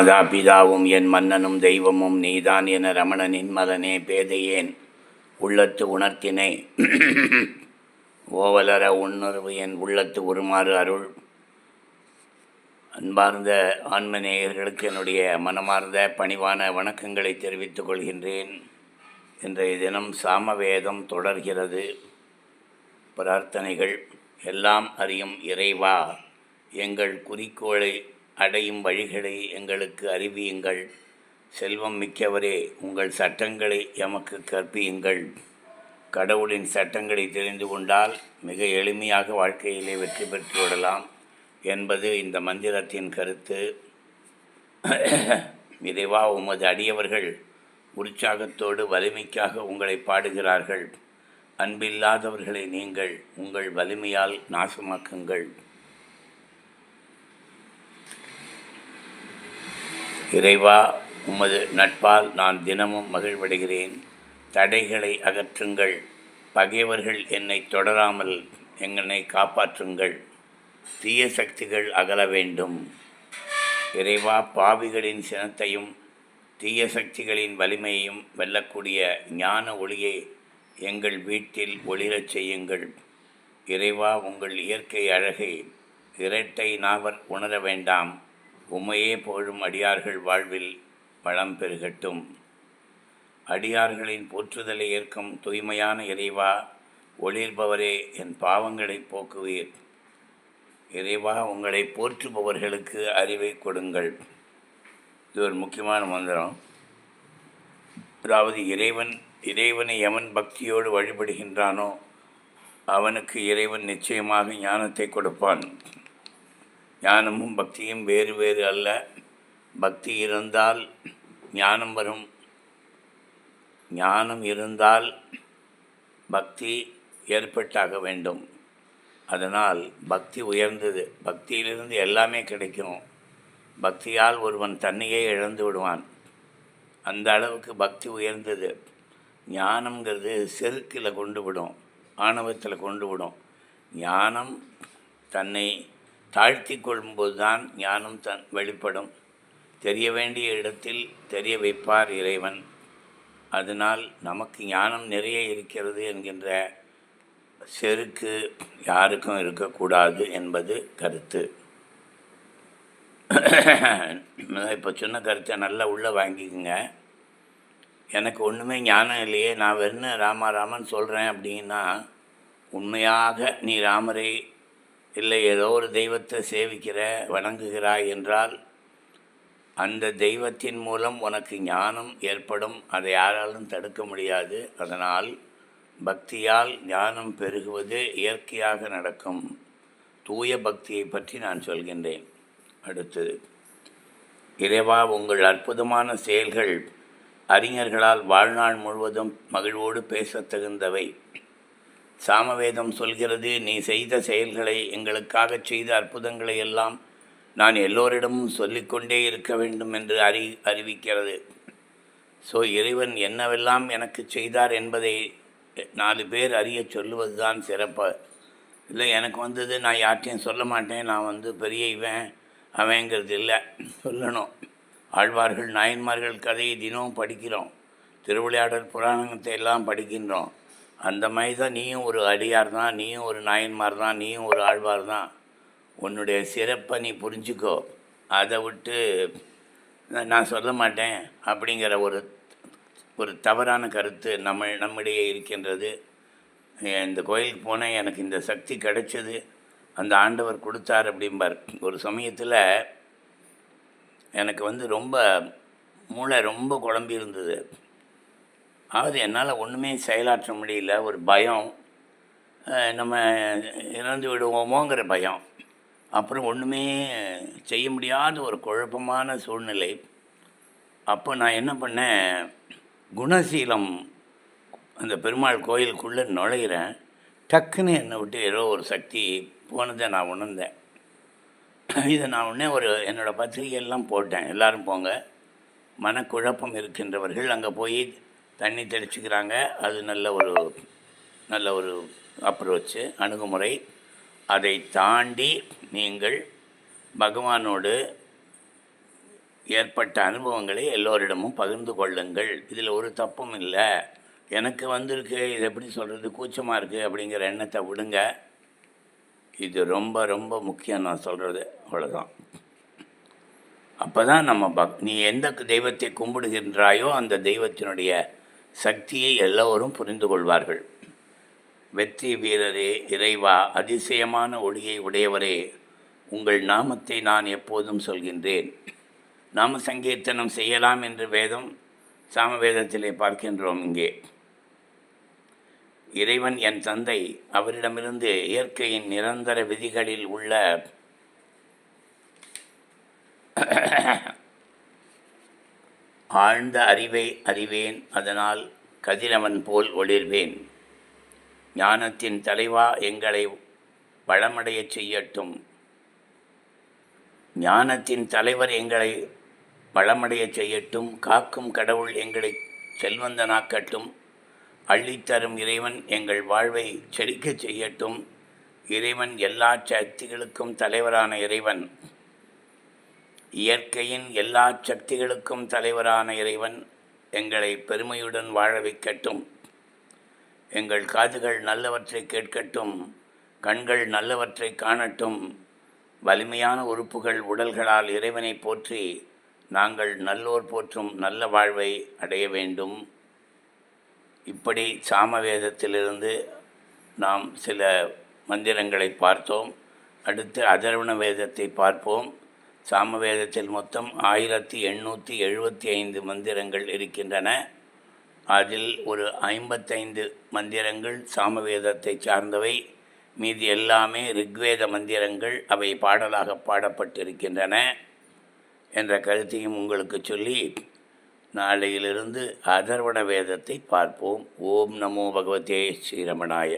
பிதாவும் என் மன்னனும் தெய்வமும் நீதான் என ரமணனின் மலனே பேதையேன் உள்ளத்து உணர்த்தினை ஓவலர உணர்வு என் உள்ளத்து உருமாறு அருள். அன்பார்ந்த ஆன்மநேயர்களுக்கு என்னுடைய மனமார்ந்த பணிவான வணக்கங்களை தெரிவித்துக் கொள்கின்றேன். இன்றைய தினம் சாமவேதம் தொடர்கிறது. பிரார்த்தனைகள். எல்லாம் அறியும் இறைவா, எங்கள் குறிக்கோளை அடையும் வழிகளை எங்களுக்கு அறிவியுங்கள். செல்வம் மிக்கவரே, உங்கள் சட்டங்களை எமக்கு கற்பியுங்கள். கடவுளின் சட்டங்களை தெரிந்து கொண்டால் மிக எளிமையாக வாழ்க்கையிலே வெற்றி பெற்று விடலாம் என்பது இந்த மந்திரத்தின் கருத்து. இறைவா, உமது அடியவர்கள் உற்சாகத்தோடு வலிமைக்காக உங்களை பாடுகிறார்கள். அன்பில்லாதவர்களை நீங்கள் உங்கள் வலிமையால் நாசமாக்குங்கள். இறைவா, உமது நட்பால் நான் தினமும் மகிழ்வடைகிறேன். தடைகளை அகற்றுங்கள். பகைவர்கள் என்னை தொடராமல் என்னை காப்பாற்றுங்கள். தீய சக்திகள் அகல வேண்டும். இறைவா, பாவிகளின் சினத்தையும் தீய சக்திகளின் வலிமையையும் வெல்லக்கூடிய ஞான ஒளியை எங்கள் வீட்டில் ஒளிரச் செய்யுங்கள். இறைவா, உங்கள் இயற்கை அழகை இரட்டை நாவர் உணர வேண்டாம். உம்மையே போழும் அடியார்கள் வாழ்வில் வளம் பெருகட்டும். அடியார்களின் போற்றுதலை ஏற்கும் தூய்மையான இறைவா, ஒளிர்பவரே, என் பாவங்களை போக்குவீர். இறைவா, உங்களை போற்றுபவர்களுக்கு அறிவை கொடுங்கள். இது ஒரு முக்கியமான மந்திரம். அதாவது இறைவனை எவன் பக்தியோடு வழிபடுகின்றானோ அவனுக்கு இறைவன் நிச்சயமாக ஞானத்தை கொடுப்பான். ஞானமும் பக்தியும் வேறு வேறு அல்ல. பக்தி இருந்தால் ஞானம் வரும். ஞானம் இருந்தால் பக்தி ஏற்பட்டாக வேண்டும். அதனால் பக்தி உயர்ந்தது. பக்தியிலிருந்து எல்லாமே கிடைக்கும். பக்தியால் ஒருவன் தன்னையே இழந்து விடுவான். அந்த அளவுக்கு பக்தி உயர்ந்தது. ஞானம்ங்கிறது செருக்கில் கொண்டு விடும், ஆணவத்தில் கொண்டு விடும். ஞானம் தன்னை தாழ்த்தி கொள்ளும்போது தான் ஞானம் வெளிப்படும். தெரிய வேண்டிய இடத்தில் தெரிய வைப்பார் இறைவன். அதனால் நமக்கு ஞானம் நிறைய இருக்கிறது என்கின்ற செருக்கு யாருக்கும் இருக்கக்கூடாது என்பது கருத்து. இப்போ சொன்ன கருத்தை நல்லா உள்ளே வாங்கிக்கோங்க. எனக்கு ஒன்றுமே ஞானம் இல்லையே, நான் வெறும் ராமன் சொல்கிறேன் அப்படின்னா, உண்மையாக நீ ராமரை இல்லை ஏதோ ஒரு தெய்வத்தை சேவிக்கிற வணங்குகிறாய் என்றால் அந்த தெய்வத்தின் மூலம் உனக்கு ஞானம் ஏற்படும். அதை யாராலும் தடுக்க முடியாது. அதனால் பக்தியால் ஞானம் பெருகுவது இயற்கையாக நடக்கும். தூய பக்தியை பற்றி நான் சொல்கின்றேன். அடுத்தது, இறைவா, உங்கள் அற்புதமான செயல்கள் அறிஞர்களால் வாழ்நாள் முழுவதும் மகிழ்வோடு பேசத்தகுந்தவை. சாமவேதம் சொல்கிறது, நீ செய்த செயல்களை, எங்களுக்காக செய்த அற்புதங்களை எல்லாம் நான் எல்லோரிடமும் சொல்லிக்கொண்டே இருக்க வேண்டும் என்று அறிவிக்கிறது. ஸோ இறைவன் என்னவெல்லாம் எனக்கு செய்தார் என்பதை 4 பேர் அறிய சொல்லுவது தான் சிறப்பு. இல்லை எனக்கு வந்தது நான் யார்ட்டையும் சொல்ல மாட்டேன், நான் பெரிய இவன் அவங்கிறது இல்லை, சொல்லணும். ஆழ்வார்கள் நாயன்மார்கள் கதையை தினமும் படிக்கிறோம். திருவிளையாடல் புராணத்தை எல்லாம் படிக்கின்றோம். அந்த மாதிரி தான் நீயும் ஒரு அடியார் தான், நீயும் ஒரு நாயன்மார் தான், நீயும் ஒரு ஆழ்வார் தான். உன்னுடைய சிறப்பை நீ புரிஞ்சுக்கோ. அதை விட்டு நான் சொல்ல மாட்டேன் அப்படிங்கிற ஒரு தவறான கருத்து நம்மிடையே இருக்கின்றது. இந்த கோயிலுக்கு போனேன், எனக்கு இந்த சக்தி கிடைச்சது, அந்த ஆண்டவர் கொடுத்தார் அப்படிம்பார். ஒரு சமயத்தில் எனக்கு ரொம்ப மூளை ரொம்ப குழம்பி இருந்தது. அதாவது என்னால் ஒன்றுமே செயலாற்ற முடியல. ஒரு பயம், நம்ம இறந்து விடுவோமோங்கிற பயம். அப்புறம் ஒன்றுமே செய்ய முடியாத ஒரு குழப்பமான சூழ்நிலை. அப்போ நான் என்ன பண்ணேன், குணசீலம் அந்த பெருமாள் கோயிலுக்குள்ளே நுழையிறேன். டக்குன்னு என்னை விட்டு ஏதோ ஒரு சக்தி போனதை நான் உணர்ந்தேன். இதை நான் உடனே என்னோடய பத்திரிகையெல்லாம் போட்டேன். எல்லோரும் போங்க, மனக்குழப்பம் இருக்கின்றவர்கள் அங்கே போய் தண்ணி தெளிச்சுக்கிறாங்க. அது நல்ல ஒரு அப்ரோச்சு, அணுகுமுறை. அதை தாண்டி நீங்கள் பகவானோடு ஏற்பட்ட அனுபவங்களை எல்லோரிடமும் பகிர்ந்து கொள்ளுங்கள். இதில் ஒரு தப்பும் இல்லை. எனக்கு வந்திருக்கு, இது எப்படி சொல்கிறது, கூச்சமாக இருக்குது அப்படிங்கிற எண்ணத்தை விடுங்க. இது ரொம்ப ரொம்ப முக்கியம் நான் சொல்கிறது. அவ்வளோதான். அப்போ தான் நம்ம நீ எந்த தெய்வத்தை கும்பிடுகின்றாயோ அந்த தெய்வத்தினுடைய சக்தியை எல்லோரும் புரிந்து கொள்வார்கள். வெற்றி வீரரே, இறைவா, அதிசயமான ஒளியை உடையவரே, உங்கள் நாமத்தை நான் எப்போதும் சொல்கின்றேன். நாம சங்கீர்த்தனம் செய்யலாம் என்று சாமவேதத்திலே பார்க்கின்றோம். இங்கே இறைவன் என் தந்தை, அவரிடமிருந்து இயற்கையின் நிரந்தர விதிகளில் உள்ள ஆழ்ந்த அறிவை அறிவேன், அதனால் கதிரவன் போல் ஒளிர்வேன். ஞானத்தின் தலைவா, எங்களை வளமடையச் செய்யட்டும். ஞானத்தின் தலைவர் எங்களை வளமடையச் செய்யட்டும். காக்கும் கடவுள் எங்களை செல்வந்தனாக்கட்டும். அள்ளித்தரும் இறைவன் எங்கள் வாழ்வை செழிக்கச் செய்யட்டும். இறைவன் எல்லா சக்திகளுக்கும் தலைவரான இறைவன், இயற்கையின் எல்லா சக்திகளுக்கும் தலைவரான இறைவன் எங்களை பெருமையுடன் வாழ வைக்கட்டும். எங்கள் காதுகள் நல்லவற்றை கேட்கட்டும், கண்கள் நல்லவற்றை காணட்டும். வலிமையான உறுப்புகள் உடல்களால் இறைவனை போற்றி நாங்கள் நல்லோர் போற்றும் நல்ல வாழ்வை அடைய வேண்டும். இப்படி சாமவேதத்திலிருந்து நாம் சில மந்திரங்களை பார்த்தோம். அடுத்து அதர்வண வேதத்தை பார்ப்போம். சாமவேதத்தில் மொத்தம் 1875 மந்திரங்கள் இருக்கின்றன. அதில் ஒரு 55 மந்திரங்கள் சாமவேதத்தை சார்ந்தவை. மீதி எல்லாமே ரிக்வேத மந்திரங்கள். அவை பாடலாக பாடப்பட்டிருக்கின்றன என்ற கருத்தையும் உங்களுக்கு சொல்லி நாளையிலிருந்து அதர்வண வேதத்தை பார்ப்போம். ஓம் நமோ பகவதே ஸ்ரீரமணாய.